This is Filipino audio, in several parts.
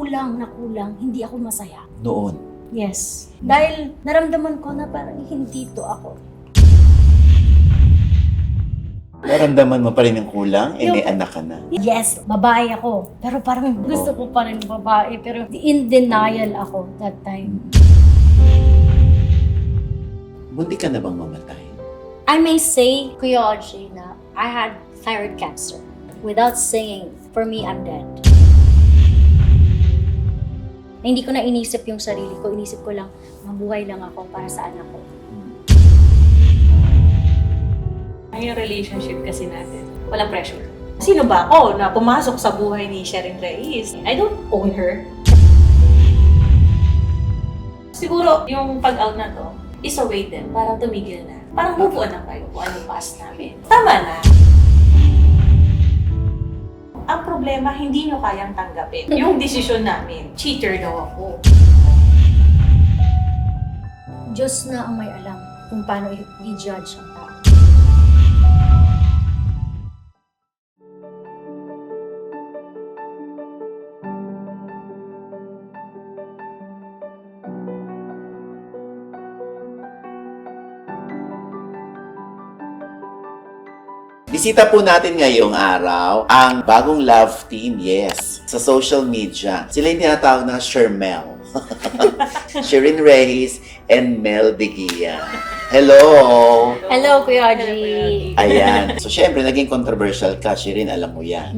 kulang na kulang, hindi ako masaya. Noon. Yes. Dahil naramdaman ko na parang hindi to ako. Naramdaman mo pa rin yung kulang? Yung- may anak ka na. Yes, babae ako. Pero parang gusto ko pa rin babae. Pero in denial ako that time. Buti ka na bang mamatay? I may say, Kuya Audrey, na I had thyroid cancer. Without saying, for me, I'm dead. Na hindi ko na inisip yung sarili ko. Inisip ko lang, mabuhay lang ako para sa anak ko. Yung relationship kasi natin, walang pressure. Sino ba ako na pumasok sa buhay ni Sherin Reyes? I don't own her. Siguro, yung pag-out na to is a way din, parang tumigil na. Parang move on na kayo kung anong past namin. Tama na. Ang problema, hindi nyo kayang tanggapin yung desisyon namin. Cheater daw ako. Diyos na ang may alam kung paano i-judge ang tao. Bisita po natin ngayong araw ang bagong love team, yes, sa social media. Sila yung tinatawag na Shermel. Sherin Reyes and Mel Deguia. Hello! Hello, Kuya Audrey. Ayan. So, syempre, naging controversial ka, Sherin, alam mo yan.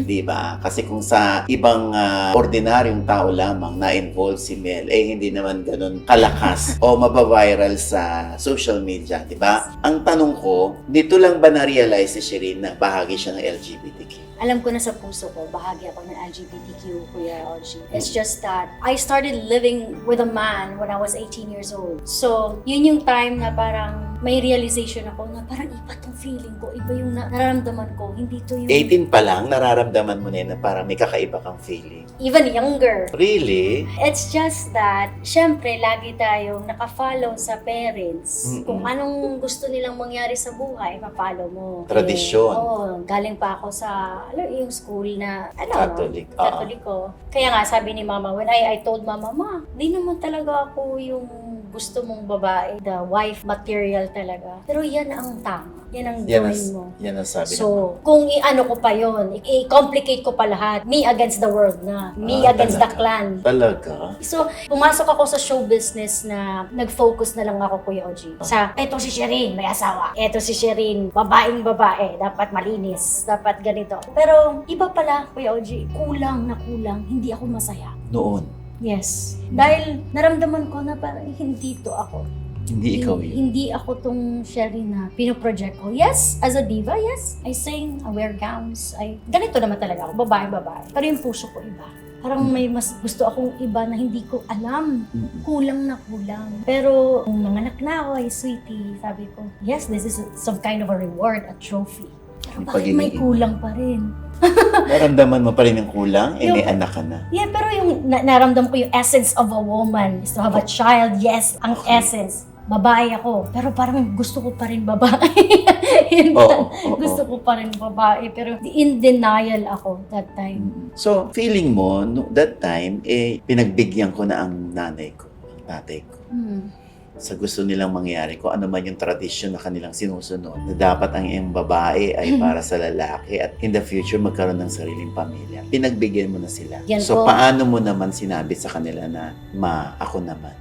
Di ba? Kasi kung sa ibang ordinaryong tao lamang na-involve si Mel, hindi naman ganun kalakas o mabaviral sa social media, di ba? Ang tanong ko, dito lang ba na-realize si Sherin na bahagi siya ng LGBTQ? Alam ko na sa puso ko, bahagi ako ng LGBTQ, Kuya Audrey. It's just that I started living with a man when I was 18 years old. So, yun yung time na parang may realization ako na parang iba tong feeling ko, iba yung nararamdaman ko, hindi to yung... 18 pa lang, nararamdaman mo na yun na parang may kakaiba kang feeling. Even younger. Really? It's just that, syempre, lagi tayong nakafollow sa parents. Mm-mm. Kung anong gusto nilang mangyari sa buhay, ma-follow mo. Tradisyon. Oo, galing pa ako sa, yung school na, Catholic. Katoliko. Kaya nga, sabi ni Mama, when I told Mama, Ma, di naman talaga ako yung gusto mong babae, the wife material talaga. Pero yan ang tama. Yan ang gawin mo. Yan ang sabi So, kung i-ano ko pa yon, i-complicate ko pa lahat. Me against the world na. Me against the clan. Talaga? So, pumasok ako sa show business na nag-focus na lang ako, Kuya Oji. Sa, eto si Sherin, may asawa. Eto si Sherin, babaeng babae. Dapat malinis. Dapat ganito. Pero, iba pala, Kuya Oji. Kulang na kulang. Hindi ako masaya. Noon. Yes. Dahil naramdaman ko na parang hindi to ako. Hindi ikaw yun. Hindi ako tong Sherin na pinoproject ko. Yes, as a diva, yes. I sing, I wear gowns. Ganito naman talaga ako, babae. Pero yung puso ko iba. Parang may mas gusto akong iba na hindi ko alam. Kulang na kulang. Pero kung nanganak na ako, sweetie, sabi ko, yes, this is some kind of a reward, a trophy. Pero Yung bakit may pag-ibig. kulang pa rin? Naramdaman mo pa rin yung kulang? May Yung- anak ka na. Yeah, pero yung naramdam ko yung essence of a woman is to have a child. Yes, ang essence. Babae ako, pero parang gusto ko pa rin babae. Yun Oo, lang. Gusto ko pa rin babae, pero in denial ako that time. So, feeling mo, that time, pinagbigyan ko na ang nanay ko, ang tatay ko. Sa gusto nilang mangyari, kung ano man yung tradisyon na kanilang sinusunod, na dapat ang iyong babae ay para sa lalaki at in the future magkaroon ng sariling pamilya. Pinagbigyan mo na sila. Yan So, po. paano mo naman sinabi sa kanila na, Ma, ako naman?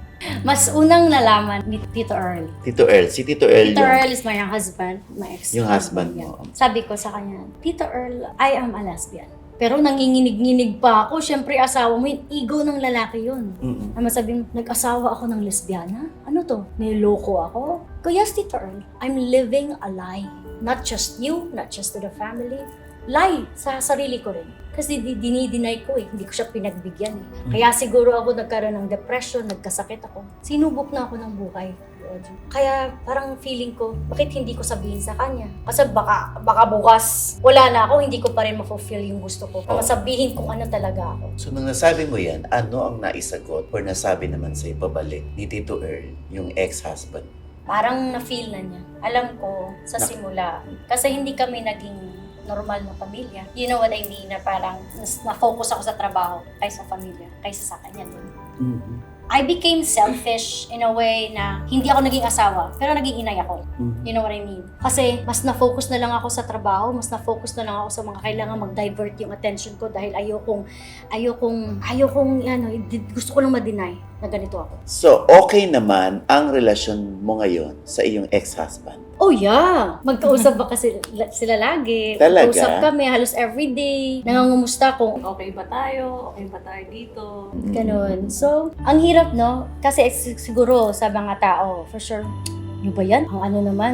Mas unang nalaman ni Tito Earl. Tito Earl, si Tito Earl Tito yung, Earl is my husband, my ex. yung husband mo. Sabi ko sa kanya, Tito Earl, I am a lesbian. Pero nanginginig-nginig pa ako. Siyempre, asawa mo, yung ego ng lalaki yun. Mm-mm. Na masabing, nag-asawa ako ng lesbiana? Ano to? Niloko ako? Ko, yes, Tito Earl, I'm living a lie. Not just you, not just to the family. Lie sa sarili ko rin. Kasi dinideny ko hindi ko siya pinagbigyan Kaya siguro ako nagkaroon ng depression, nagkasakit ako. Sinubok na ako ng buhay. Kaya parang feeling ko, bakit hindi ko sabihin sa kanya? Kasi baka bukas, wala na ako, hindi ko pa rin ma-fulfill yung gusto ko. Masabihin kung ano talaga ako. So, nung nasabi mo yan, ano ang naisagot or nasabi naman sa'yo pabalik ni Tito Earl, yung ex-husband? Parang na-feel na niya. Alam ko sa simula, kasi hindi kami naging normal na pamilya. You know what I mean? Na parang na-focus ako sa trabaho kaysa pamilya, kaysa sa kanya din. Mhm. I became selfish in a way na hindi ako naging asawa, pero naging inay ako. Mhm. You know what I mean? Kasi mas na-focus na lang ako sa trabaho, mas na-focus na lang ako sa mga kailangan mag-divert yung attention ko dahil gusto ko lang ma-deny na ganito ako. So, okay naman ang relasyon mo ngayon sa iyong ex-husband? Oh yeah! Magkausap ba kasi sila lagi? Talaga? Magkausap kami halos everyday. Nangangumusta kung Okay ba tayo? Okay ba tayo dito? ganun. So, ang hirap, no? Kasi siguro sa mga tao, for sure, ano ba yan? Ang ano naman,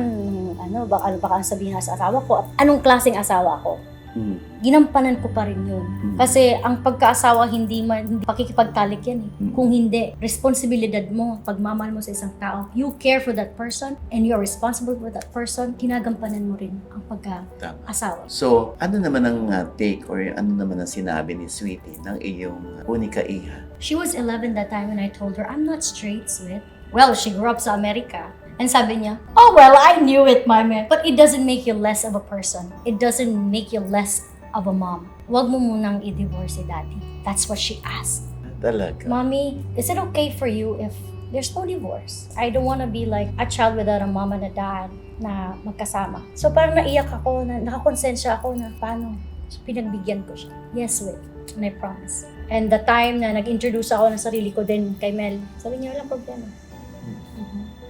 baka ang sabihin sa asawa ko, at anong klaseng asawa ko? Mm. Ginampanan ko pa rin yun. Kasi ang pagkaasawa, hindi pakikipagtalik yan eh. Kung hindi, responsibilidad mo, pagmamahal mo sa isang tao, you care for that person and you're responsible for that person, ginagampanan mo rin ang pagkaasawa. So, ano naman ang take or ano naman ang sinabi ni Sweetie ng iyong unika iha? She was 11 that time when I told her, I'm not straight, sweet. Well, she grew up sa Amerika. And sabi niya, oh well, I knew it, my man. But it doesn't make you less of a person. It doesn't make you less of a mom. Huwag mo munang i-divorce si daddy. That's what she asked. Talaga? Mommy, is it okay for you if there's no divorce? I don't wanna be like a child without a mom and a dad na magkasama. So parang naiyak ako, nakakonsensya ako na paano. So pinagbigyan ko siya. Yes, wait. And I promise. And the time na nag-introduce ako ng sarili ko din kay Mel, sabi niya, walang problema.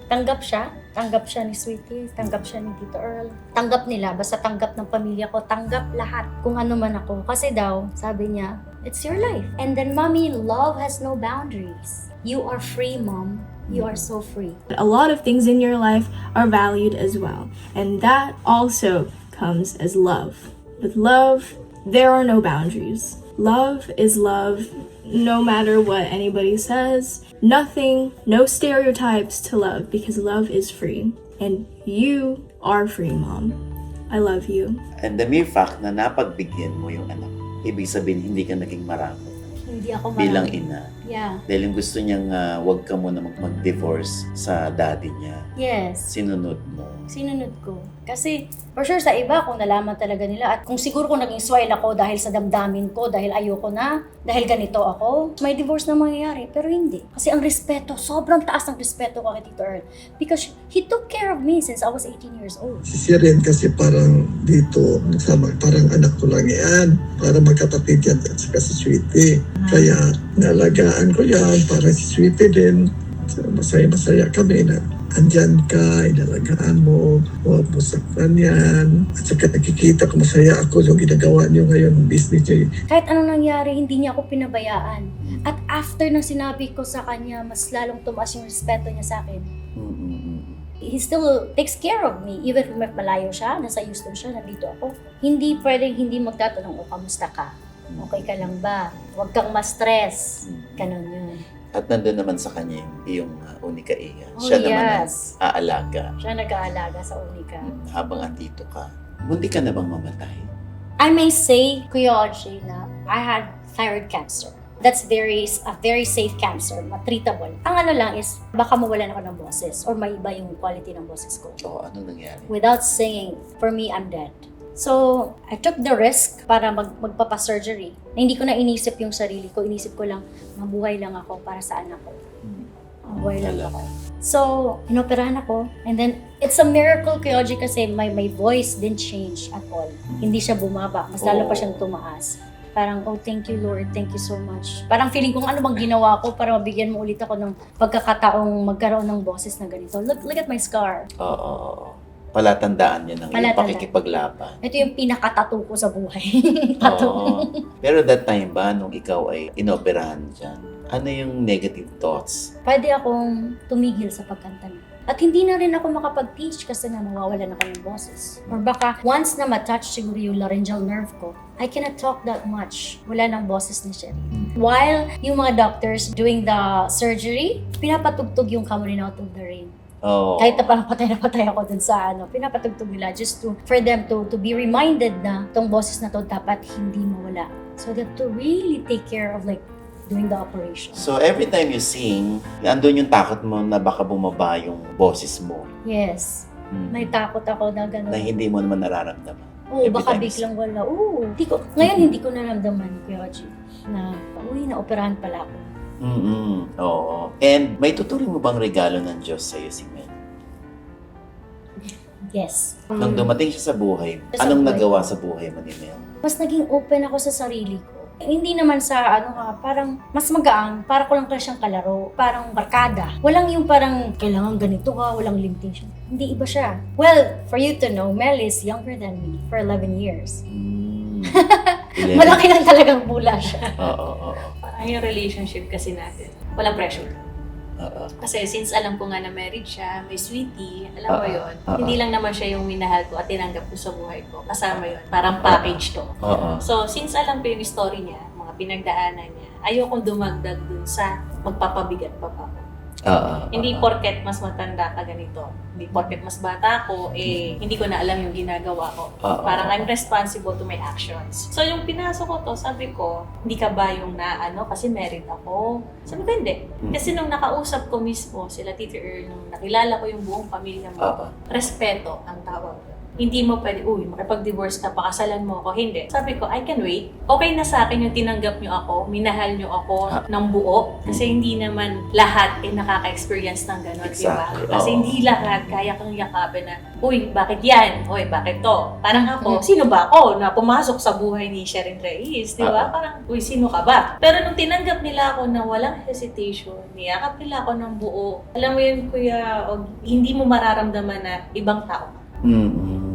Tanggap siya ni Sweetie, tanggap siya ni Tito Earl. Tanggap nila, basta tanggap ng pamilya ko, tanggap lahat kung ano man ako. Kasi daw, sabi niya, it's your life. And then, Mommy, love has no boundaries. You are free, Mom. You are so free. A lot of things in your life are valued as well. And that also comes as love. With love, there are no boundaries. Love is love, no matter what anybody says. Nothing, no stereotypes to love because love is free. And you are free, Mom. I love you. And the mere fact na napagbigyan mo yung anak, ibig sabihin hindi ka naging marami Hindi ako bilang marami. ina. Yeah. Dahil yung gusto niyang wag ka muna mag-divorce sa daddy niya. Yes. Sinunod mo. Sinunod ko. Kasi, for sure sa iba, kung nalaman talaga nila, at kung siguro kung naging swile ako dahil sa damdamin ko, dahil ayoko na, dahil ganito ako, may divorce na mangyayari. Pero hindi. Kasi ang respeto, sobrang taas ng respeto ko kay Tito Earl. Because he took care of me since I was 18 years old. Si Siren kasi parang dito, nagsama, parang anak ko lang yan. Para magkapatid yan at saka si Sweetie. Kaya nalagaan ko yan para si Sweetie din. So, masaya-masaya kami na andyan ka, inalagaan mo, huwag mo saktan yan. At saka nakikita ko masaya ako yung ginagawa niyo ngayon, business niyo. Kahit anong nangyari, hindi niya ako pinabayaan. At after nang sinabi ko sa kanya, mas lalong tumaas yung respeto niya sa akin. He still takes care of me. Even kung may malayo siya, nasa Houston siya, nandito ako. Hindi pwedeng hindi magtatanong, kamusta ka? Okay ka lang ba? Huwag kang ma-stress. Ganun yun. At nandun naman sa kanya yung iyong unika iha. Oh, Siya naman ang yes. aalaga Siya nag-aalaga sa Unica. habang andito ka. Munti ka na bang mamatay? I may say, Kuya Audrey, na I had thyroid cancer. That's a very safe cancer, treatable. Ang ano lang is, baka mawalan ako ng boses or may iba yung quality ng boses ko. Oo, ano nangyari? Without singing, for me, I'm dead. So, I took the risk para magpapa-surgery. Na hindi ko na inisip yung sarili ko. Inisip ko lang, mabuhay lang ako para sa anak ko. Mabuhay lang ako. So, inoperahan ako. And then, it's a miracle, Kuya Audrey, kasi my voice didn't change at all. Hindi siya bumaba. Mas lalo pa siyang tumaas. Parang, oh, thank you, Lord. Thank you so much. Parang feeling ko, ano bang ginawa ko para mabigyan mo ulit ako ng pagkakataong magkaroon ng boses na ganito. Look at my scar. Oo. Palatandaan niya ng iyong Palatandaan. pakikipaglaban. Ito yung pinaka-tattoo ko sa buhay. Tattoo. Oo. Pero that time ba, nung ikaw ay inoperahan dyan, ano yung negative thoughts? Pwede akong tumigil sa pagkanta na. At hindi na rin ako makapag-teach kasi na mawawalan ako ng boses. Or baka once na matouch siguro yung laryngeal nerve ko, I cannot talk that much. Wala ng boses ni Sherry. While yung mga doctors doing the surgery, pinapatugtog yung Come On Out of the Rain. Oh. Kahit na parang patay na patay ako dun sa pinapatugtog nila just for them to be reminded na tong boses na to dapat hindi mawala. So they have to really take care of doing the operation. So every time you sing, andun yung takot mo na baka bumaba yung boses mo. Yes. May takot ako na gano'n. Na hindi mo naman nararamdaman. Oo, Every baka time. biglang wala. Oo. Ngayon hindi ko naramdaman, Kuya Haji, na, naoperahan pala ako. Oo. And may tuturing mo bang regalo ng Diyos sa'yo, si Mel? Yes. Nung dumating siya sa buhay, Sa anong buhay nagawa ko. sa buhay mo ni Mel? Mas naging open ako sa sarili ko. Hindi naman sa parang mas magaang, para ko lang siyang kalaro, parang barkada. Walang yung parang kailangan ganito ka, walang limitation. Hindi, iba siya. Well, for you to know, Mel is younger than me for 11 years. 11. Malaki lang talagang bula siya. Oo. Parang yung relationship kasi natin, walang pressure. Oo. Kasi since alam ko nga na married siya, may sweetie, alam mo yun, Ah. hindi lang naman siya yung minahal ko at tinanggap ko sa buhay ko. Kasama yun, parang package to. Oo. So, since alam ko yung story niya, mga pinagdaanan niya, ayokong dumagdag dun sa magpapabigat pa pa ako. Hindi porket mas matanda ka ganito. Hindi porket mas bata ko, hindi ko na alam yung ginagawa ko. Parang I'm responsible to my actions. So, yung pinasok ko to, sabi ko, hindi ka ba yung kasi married ako? Sabi ko, hindi. Kasi nung nakausap ko mismo, sila Tita Earl, nung nakilala ko yung buong pamilya mo, respeto ang tawag ko. Hindi mo pwede, makipag-divorce ka, pakasalan mo ako. Hindi. Sabi ko, I can wait. Okay na sa akin yung tinanggap nyo ako, minahal nyo ako ng buo. Kasi hindi naman lahat nakaka-experience ng gano'n, di ba? Exactly. Kasi hindi lahat kaya kang yakapin na, bakit yan? Bakit to? Parang ako, sino ba ako na pumasok sa buhay ni Sherin Reyes, di ba? Parang, sino ka ba? Pero nung tinanggap nila ako na walang hesitation, niyakap nila ako ng buo, alam mo yun, Kuya, hindi mo mararamdaman na ibang tao.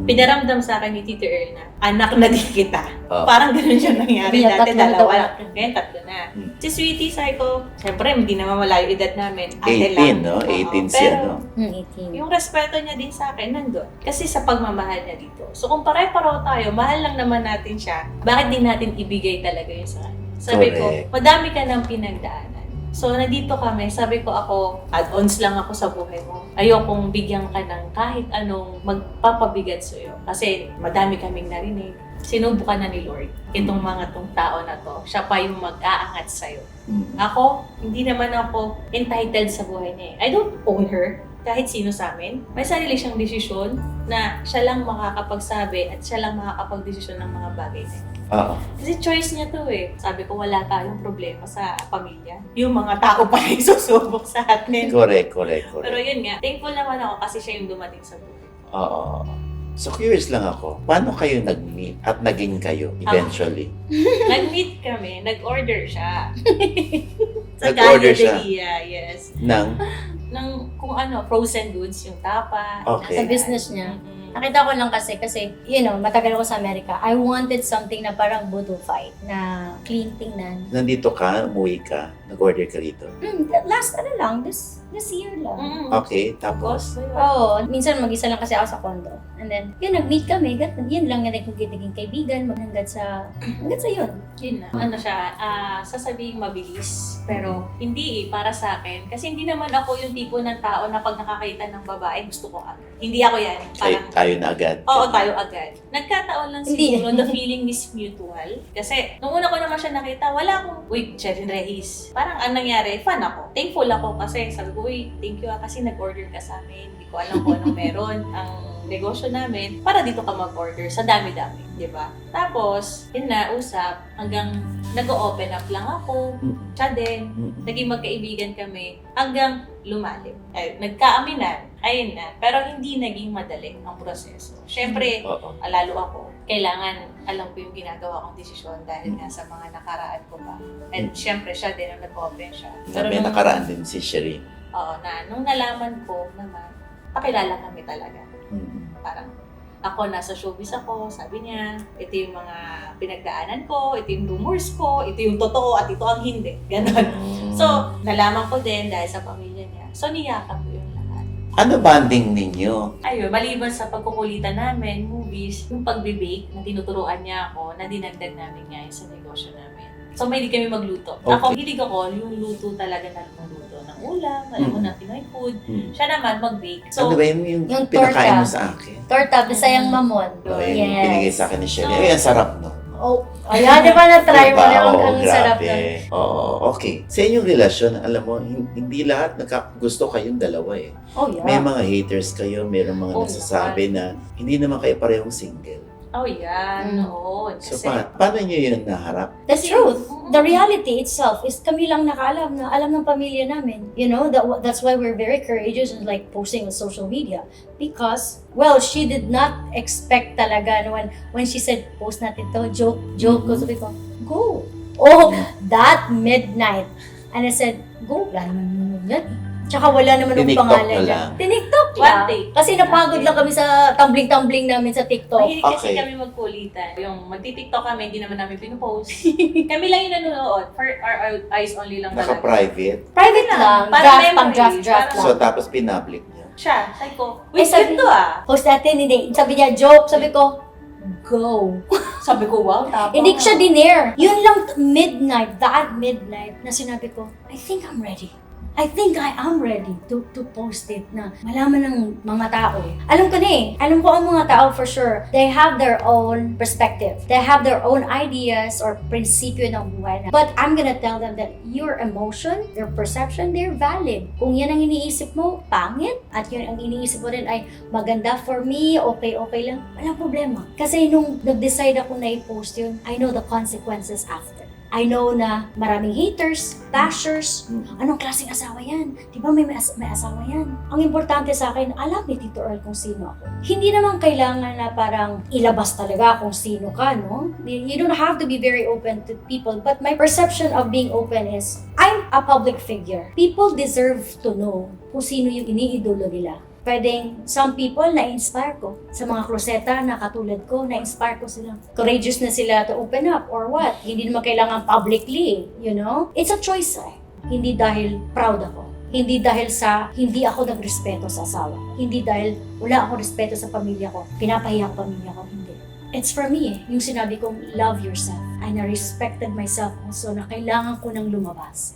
Pinaramdam sa akin ni Tita Earl na anak na din kita. Parang ganun siya nangyari. Dati dalawa, ngayon tatlo na. Si Sweetie, sabi ko, syempre hindi naman malayo edad namin. 18, no? 18 siya, no? 18. Yung respeto niya din sa akin nandun. Kasi sa pagmamahal niya dito. So kung pare-pareho tayo, mahal lang naman natin siya, bakit din natin ibigay talaga yun sa kanya? Sabi ko, Correct. madami ka ng pinagdaanan. So, nandito kami, sabi ko ako, add-ons lang ako sa buhay mo. Ayokong bigyan ka ng kahit anong magpapabigat sa'yo. Kasi madami kaming narinig. Sinubukan na ni Lord itong mga tong tao na to. Siya pa yung mag-aangat sa'yo. Ako, hindi naman ako entitled sa buhay niya. I don't own her. Kahit sino sa amin. May sarili siyang desisyon na siya lang makakapagsabi at siya lang makakapag-desisyon ng mga bagay niya. Kasi choice niya to Sabi ko, wala tayong problema sa pamilya. Yung mga tao pa yung susubok sa atin. Correct. Pero yun nga, thankful naman ako kasi siya yung dumating sa buhay. Oo. So, curious lang ako, paano kayo nag-meet at naging kayo eventually? Nag-meet kami, nag-order siya. Sa Nag-order siya? Galleria, yes. ng Kung frozen goods, yung tapa. Okay. Sa business niya. Nakita ko lang kasi, matagal ako sa Amerika. I wanted something na parang Voodoo fight, na clean tingnan. Nandito ka, umuwi ka, nag-order ka rito. Last this year lang. Okay, tapos? Minsan mag-isa lang kasi ako sa condo. And then, nag-meet kami. Yun lang yung naging kaibigan. Hanggat sa yun. Yun na. Siya, sasabihin mabilis. Pero hindi para sa akin. Kasi hindi naman ako yung tipo ng tao na pag nakakita ng babae, gusto ko agad. Hindi ako yan. Parang, Tayo na agad. oo, tayo agad. Nagkataon lang Hindi. siguro, the feeling is mutual. Kasi, nung una ko naman siya nakita, wala akong, Sherin Reyes. Parang ang nangyari, fan ako. Thankful ako kasi sabi ko, thank you kasi nag-order ka sa amin. Hindi ko alam kung anong meron. Ang negosyo namin, para dito ka mag-order sa dami-dami, di ba? Tapos, yun na, usap, hanggang nag-open up lang ako, siya din, naging magkaibigan kami, hanggang lumalim. Nagkaaminan, ayun na, pero hindi naging madali ang proseso. Siyempre, lalo ako, kailangan alam ko yung ginagawa kong desisyon dahil nga sa mga nakaraan ko pa. And siyempre, siya din ang nag-open siya. May nakaraan din si Sherin. Oo, nung nalaman ko naman, pakilala kami talaga. Parang ako nasa showbiz ako, sabi niya, ito yung mga pinagdaanan ko, ito yung rumors ko, ito yung totoo at ito ang hindi. Ganon. So, nalaman ko din dahil sa pamilya niya. So, niyakap ko yung lahat. Ano bonding ninyo? Ayun, maliban sa pagkukulitan namin, movies, yung pagbe-bake na tinuturuan niya ako, na dinagdag namin ngayon sa negosyo namin. So, may hindi kami magluto. Okay. Ako, hilig ako, yung luto talaga na magluto ng ulam, alam mo na Pinoy food. Siya naman mag-bake. So, Ano ba yung yung pinakain mo torta. sa akin? Torta, Bisayang Mamon. Yung binigay sa akin ni Sherin. Ay, ang sarap, no? Ayan, di ba na-try mo Diba? na Oo, ang sarap grabe. nun. Oo, okay. Sa inyong relasyon, alam mo, hindi lahat gusto kayong dalawa Oh, yeah. May mga haters kayo, mayroong mga Oo, nagsasabi na hindi naman kayo parehong single. Oh, yan. Mm. Oo. So, Kasi, paano nyo yun naharap? The truth, the reality itself is kami lang nakaalam na alam ng pamilya namin. You know, that's why we're very courageous and like posting on social media. Because, well, she did not expect talaga na when she said, post natin to, joke ko, sabi ko, go. Oh, that midnight. And I said, go, wala naman nanonood yan. Tsaka wala naman ang Tiniktok pangalan na dyan. lang. Tiniktok One lang. take. Kasi napagod lang kami sa tumbling-tumbling namin sa TikTok. mahilig kasi Okay. kami magkulitan. Yung magti-tiktok kami, hindi naman namin pinupost. Kami lang yung nanonood. For our eyes only lang talaga. Naka-private? Private lang. Para Draft, memories, pang draft para- lang. So, tapos pinablik nyo? Siya, sabi ko, Eh, wait, sabi- to ah. Post natin, hindi. Sabi niya, joke. Sabi ko, go. Sabi ko, wow, tapos. Hindi ko siya dinare. Yun lang, that midnight, na sinabi ko, I think I'm ready. I think I am ready to post it na malaman ng mga tao. Alam ko na eh. Alam ko ang mga tao for sure. They have their own perspective. They have their own ideas or prinsipyo ng buhay. But I'm gonna tell them that your emotion, their perception, they're valid. Kung yan ang iniisip mo, pangit. At yun ang iniisip mo rin ay maganda for me, okay lang. Walang problema. Kasi nung nag-decide ako na i-post yun, I know the consequences after. I know na maraming haters, bashers, anong klaseng asawa yan? Di ba may asawa yan? Ang importante sa akin, alam ni Tito Earl kung sino ako. Hindi naman kailangan na parang ilabas talaga kung sino ka, no? You don't have to be very open to people, but my perception of being open is, I'm a public figure. People deserve to know kung sino yung iniidolo nila. Pwedeng some people na-inspire ko. Sa mga kloseta na katulad ko, na-inspire ko sila. Courageous na sila to open up or what. Hindi naman kailangan publicly, you know? It's a choice eh. Hindi dahil proud ako. Hindi dahil sa hindi ako nagrespeto sa asawa. Hindi dahil wala akong respeto sa pamilya ko. Pinapahiya ko pamilya ko. Hindi. It's for me eh. Yung sinabi kong love yourself. I na-respected myself also na kailangan ko nang lumabas.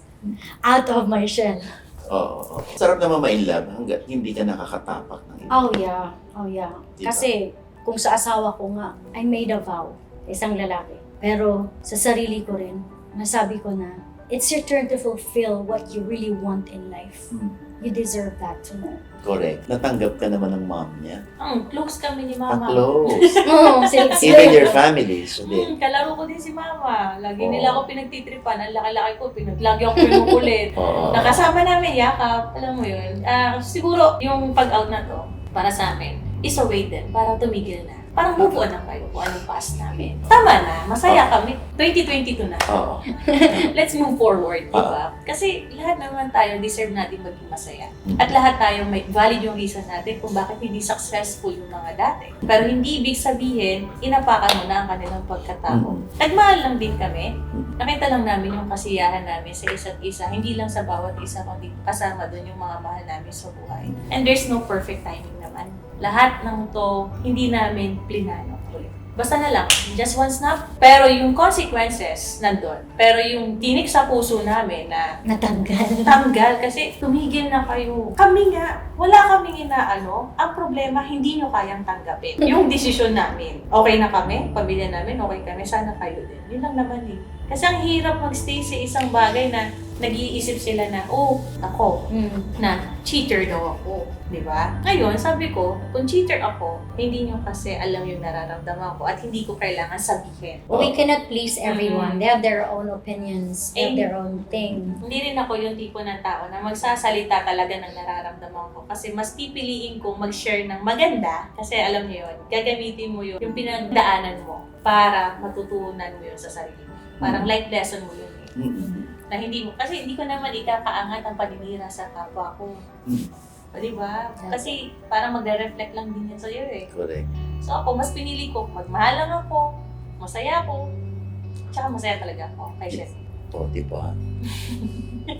Out of my shell. Oo. Sarap naman ma-inlove hanggat hindi ka nakakatapak ng iba. Oh yeah, oh yeah. Diba? Kasi kung sa asawa ko nga, I made a vow, isang lalaki. Pero sa sarili ko rin, nasabi ko na, it's your turn to fulfill what you really want in life. You deserve that to know. Correct. Natanggap ka naman ng mom niya. Close kami ni Ah, Mama. close. Oo, Even your family, so din. Kalaro ko din si Mama. Lagi Oo. nila ako pinagtitripan. Ang laki-laki ko, lagi ako pinukulit. Oo. Nakasama namin, yakap. Alam mo yun. Siguro, yung pag-out na to, para sa amin, is a way din, para tumigil na. Parang move on na kayo kung anong past namin. Tama na, masaya kami. 2022 na. Oo. Let's move forward, di ba? Kasi lahat naman tayo deserve natin maging masaya. At lahat tayo may valid yung reason natin kung bakit hindi successful yung mga dati. Pero hindi ibig sabihin, inapakan mo na ang kanilang pagkatao. Nagmahal lang din kami. Nakita lang namin yung kasiyahan namin sa isa't isa. Hindi lang sa bawat isa, kundi kasama dun yung mga mahal namin sa buhay. And there's no perfect timing naman. Lahat ng to, hindi namin plinano. Basta na lang, just one snap. Pero yung consequences, nandun. Pero yung tinik sa puso namin na tanggal kasi tumigil na kayo. Kami nga, wala kaming inaano. Ang problema, hindi nyo kayang tanggapin. Yung desisyon namin, okay na kami, pamilya namin, okay kami, sana kayo din. Yun lang naman eh. Kasi ang hirap magstay sa isang bagay na nag-iisip sila na, oh, ako, na cheater daw ako. Di ba? Ngayon, sabi ko, kung cheater ako, hindi nyo kasi alam yung nararamdaman ko at hindi ko kailangan sabihin. We cannot please everyone. They have their own opinions. They have their own thing. Hindi rin ako yung tipo ng tao na magsasalita talaga ng nararamdaman ko. Kasi mas pipiliin kong mag-share ng maganda. Kasi alam niyo yun, gagamitin mo yung pinagdaanan mo para matutunan mo yun sa sarili mo. Parang life lesson mo yun eh. Na hindi mo, kasi hindi ko naman ikakaangat ang paninira sa kapwa ko. O, diba? Kasi parang magre-reflect lang din yan sa'yo eh. Correct. So ako, mas pinili ko, magmahal lang ako, masaya ako, tsaka masaya talaga ako kay Chef. O, di ba?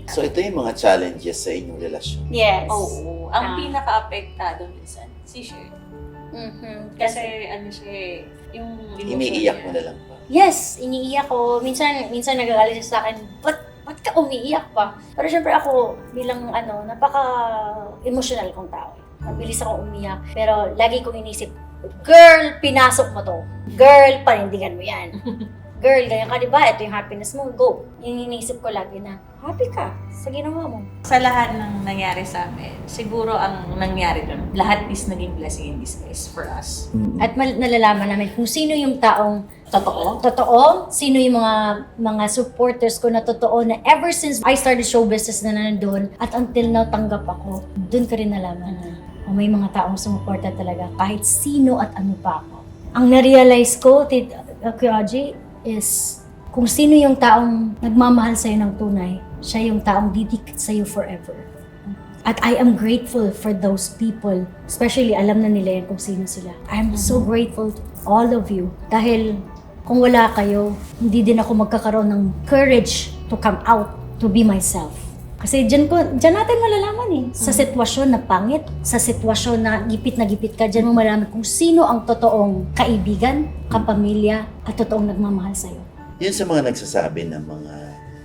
So, ito yung mga challenges sa inyong relasyon. Yes. Oo. Ang pinaka-apektado minsan, si Chef. Kasi ano siya eh, yung emotion Iniiyak niya. mo na lang ba? Yes, iniiyak ko. Minsan nagagalit siya sa akin, ba't ka umiiyak pa? Pero syempre ako, bilang napaka-emotional kong tao. Mabilis ako umiyak. Pero lagi kong inisip, girl, pinasok mo to. Girl, panindigan mo yan. girl, ganyan ka, di ba? Ito yung happiness mo, go. Yung iniisip ko lagi na, happy ka sa ginawa mo. Sa lahat ng nangyari sa amin, siguro ang nangyari doon, lahat is naging blessing in disguise for us. At nalalaman namin kung sino yung taong totoo, sino yung mga supporters ko na totoo na ever since I started show business na nandun at until now tanggap ako, dun ka rin nalaman na may mga taong sumuporta talaga kahit sino at ano pa ako. Ang na-realize ko, Kuya Audrey, is kung sino yung taong nagmamahal sa'yo ng tunay, siya yung taong didikit sa'yo forever. At I am grateful for those people. Especially, alam na nila yan kung sino sila. I am so grateful to all of you. Dahil kung wala kayo, hindi din ako magkakaroon ng courage to come out, to be myself. Kasi dyan natin malalaman eh. Sa sitwasyon na pangit, sa sitwasyon na gipit ka, dyan mo malalaman kung sino ang totoong kaibigan, kapamilya, at totoong nagmamahal sa'yo. Yun sa mga nagsasabi ng mga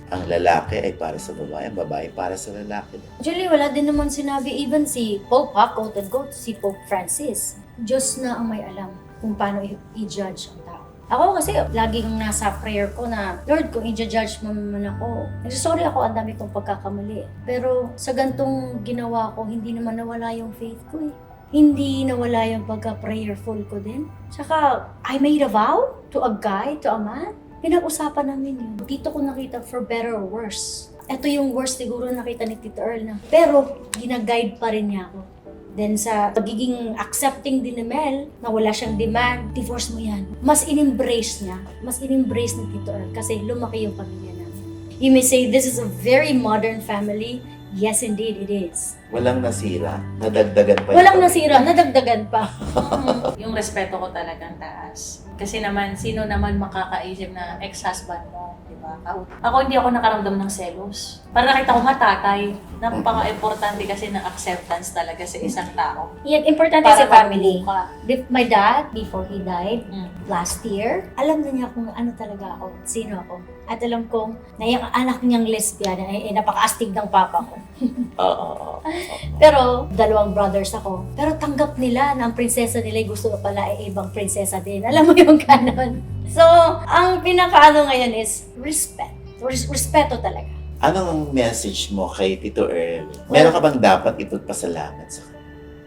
ang lalaki ay para sa babae, ang babae para sa lalaki. Actually, wala din naman sinabi, even si Pope, quote and quote, si Pope Francis. Diyos na ang may alam kung paano i-judge ang tao. Ako kasi, laging nasa prayer ko na, Lord, kung i-judge mo man ako, nagsasorry ako, ang dami kong pagkakamali. Pero sa gantong ginawa ko, hindi naman nawala yung faith ko eh. Hindi nawala yung pagka-prayerful ko din. Tsaka, I made a vow to a guy, to a man. Pinag-usapan namin yun. Dito ko nakita for better or worse. Ito yung worst siguro nakita ni Tita Earl na. Pero, ginaguide pa rin niya ako. Then sa pagiging accepting din ni Mel, na wala siyang demand, divorce mo yan. Mas in-embrace niya. Mas in-embrace ni Tita Earl kasi lumaki yung pamilya namin. You may say, this is a very modern family. Yes, indeed, it is. Walang nasira, nadagdagan pa. Walang nasira, nadagdagan pa. Yung respeto ko talagang taas. Kasi naman, sino naman makakaisip na ex-husband mo, di ba? Ako hindi ako nakaramdam ng selos. Para nakita ko nga tatay, napaka-importante kasi ng acceptance talaga sa isang tao. Yan, importante Para sa family. mabuo ka. My dad, before he died, Mm. last year, alam na niya kung ano talaga ako, sino ako. At alam kong na yung anak niyang lesbian ay napaka-astig ng papa ko. Oo. Pero, 2 brothers ako. Pero tanggap nila na ang prinsesa nila gusto pala ay ibang prinsesa din. Alam mo yung ganon. So, ang pinakaano ngayon is respect. Respeto talaga. Anong message mo kay Tito Earl? Meron ka bang dapat ipagpasalamat sa kanya?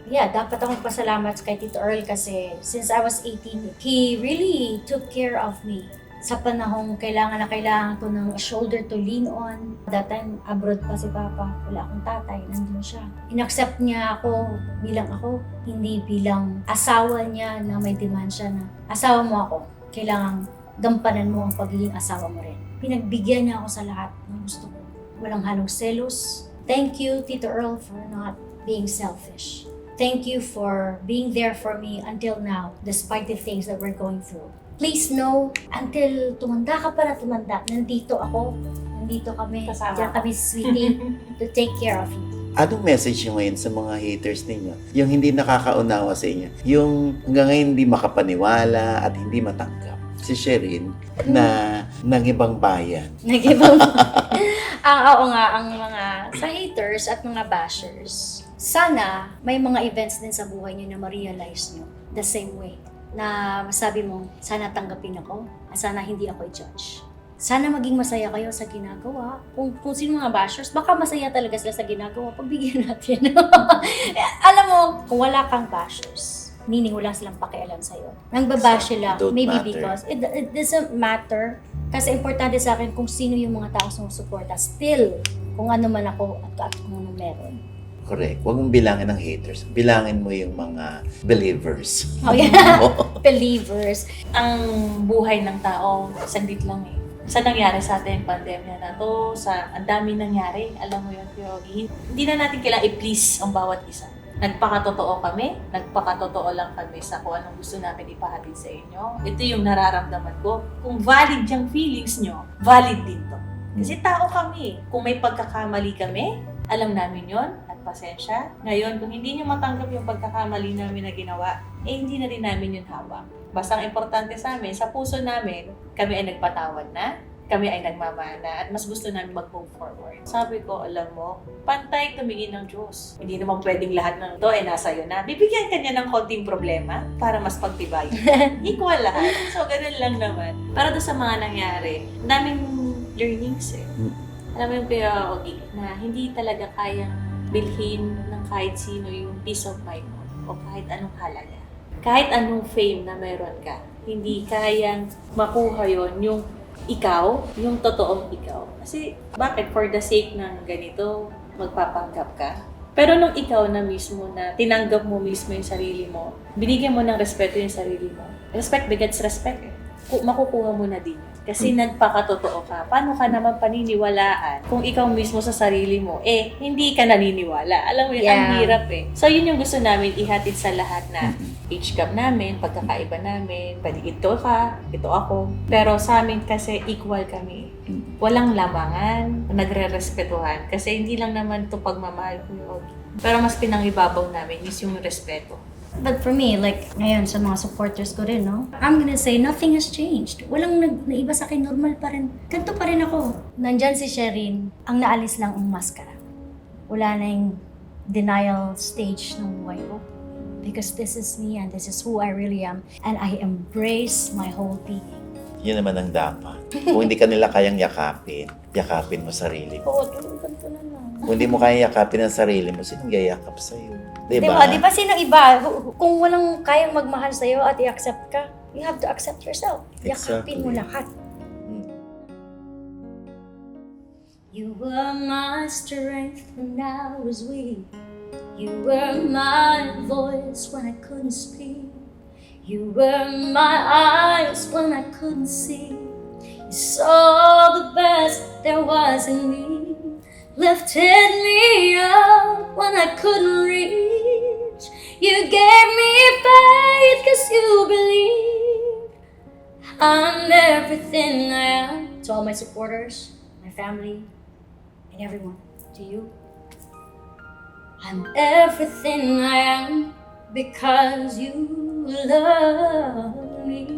Yeah, dapat akong pasalamat kay Tito Earl kasi since I was 18, he really took care of me. Sa panahong kailangan ko ng shoulder to lean on. That time, abroad pa si Papa. Wala akong tatay, nandun siya. In-accept niya ako bilang ako, hindi bilang asawa niya na may demand siya na asawa mo ako. Kailangan gampanan mo ang pagiging asawa mo rin. Pinagbigyan niya ako sa lahat ng gusto ko. Walang halong selos. Thank you, Tito Earl, for not being selfish. Thank you for being there for me until now, despite the things that we're going through. Please know, until tumanda ka para tumanda, nandito ako, nandito kami, Kasama diyan ko. kami sweetie, to take care of you. Anong message nyo ngayon sa mga haters ninyo? Yung hindi nakakaunawa sa inyo. Yung hanggang ngayon hindi makapaniwala at hindi matanggap. Si Sherin na ng ibang bayan. Nag-ibang, oo nga, ang mga sa haters at mga bashers, sana may mga events din sa buhay niyo na ma-realize niyo the same way. Na masabi mo, sana tanggapin ako at sana hindi ako i-judge. Sana maging masaya kayo sa ginagawa. Kung sino mga bashers, baka masaya talaga sila sa ginagawa. Pagbigyan natin. Alam mo, kung wala kang bashers, meaning wala silang pakialam sa'yo. Nang babash sila, Don't maybe matter. because it doesn't matter. Kasi importante sa akin kung sino yung mga tao sumusuporta. Still, kung ano man ako at kung ano meron. Correct. Huwag mong bilangin ng haters. Bilangin mo yung mga believers. Oh, yeah. Believers. Ang buhay ng tao, saglit lang eh. Sa nangyari sa atin, pandemya na to, sa ang dami nangyari, alam mo yun, Yogi. Hindi na natin kailangan i-please ang bawat isa. Nagpakatotoo kami, nagpakatotoo lang kami sa kung anong gusto namin ipahatid sa inyo. Ito yung nararamdaman ko. Kung valid yung feelings nyo, valid din to. Kasi tao kami. Kung may pagkakamali kami, alam namin yon at pasensya. Ngayon, kung hindi nyo matanggap yung pagkakamali namin na ginawa, hindi na rin namin yun hawak. Basta ang importante sa amin, sa puso namin, kami ay nagpatawad na. kami ay nagmamana at mas gusto namin mag-move forward. Sabi ko, alam mo, pantay tumingin ng Diyos. Hindi naman pwedeng lahat ng to nasa iyo na. Bibigyan ka niya ng konting problema para mas pagtibay. Equal lahat. So, ganun lang naman. Para doon sa mga nangyari, daming learnings eh. Alam mo yung Kuya Ogie, na hindi talaga kayang bilhin ng kahit sino yung peace of mind mo o kahit anong halaga. Kahit anong fame na meron ka, hindi kayang makuha yon yung ikaw, yung totoong ikaw. Kasi bakit? For the sake ng ganito, magpapanggap ka. Pero nung ikaw na mismo, na tinanggap mo mismo yung sarili mo, binigyan mo ng respeto yung sarili mo. Respect begets respect eh. Makukuha mo na din. Kasi nagpakatotoo ka. Paano ka naman paniniwalaan kung ikaw mismo sa sarili mo, hindi ka naniniwala. Alam mo yun, ang hirap eh. So yun yung gusto namin ihatid sa lahat na age gap namin, pagkakaiba namin, pwede ito ka, ito ako. Pero sa amin kasi equal kami. Walang lamangan, nagre-respetuhan. Kasi hindi lang naman ito pagmamahal ko. Pero mas pinangibabaw namin is yung respeto. But for me, like, ngayon sa mga supporters ko rin, no? I'm gonna say, nothing has changed. Walang naiba sa akin, normal pa rin. Ganito pa rin ako. Nandyan si Sherin, ang naalis lang ang maskara. Wala na yung denial stage ng buhay ko. Because this is me and this is who I really am. And I embrace my whole being. Yun naman ang dapat. Kung hindi ka nila kayang yakapin mo sarili mo. Oo, ganito na lang. Kung hindi mo kayang yakapin ang sarili mo, sinong yayakap sa'yo? Diba? Diba sinong iba? Kung walang kayang magmahal sa'yo at i-accept ka, you have to accept yourself. Yakapin mo lahat. You were my strength when I was weak. You were my voice when I couldn't speak. You were my eyes when I couldn't see. You saw the best there was in me. Lifted me up when I couldn't reach. You gave me faith 'cause you believed. I'm everything I am. To all my supporters, my family, and everyone. To you. I'm everything I am because you love me.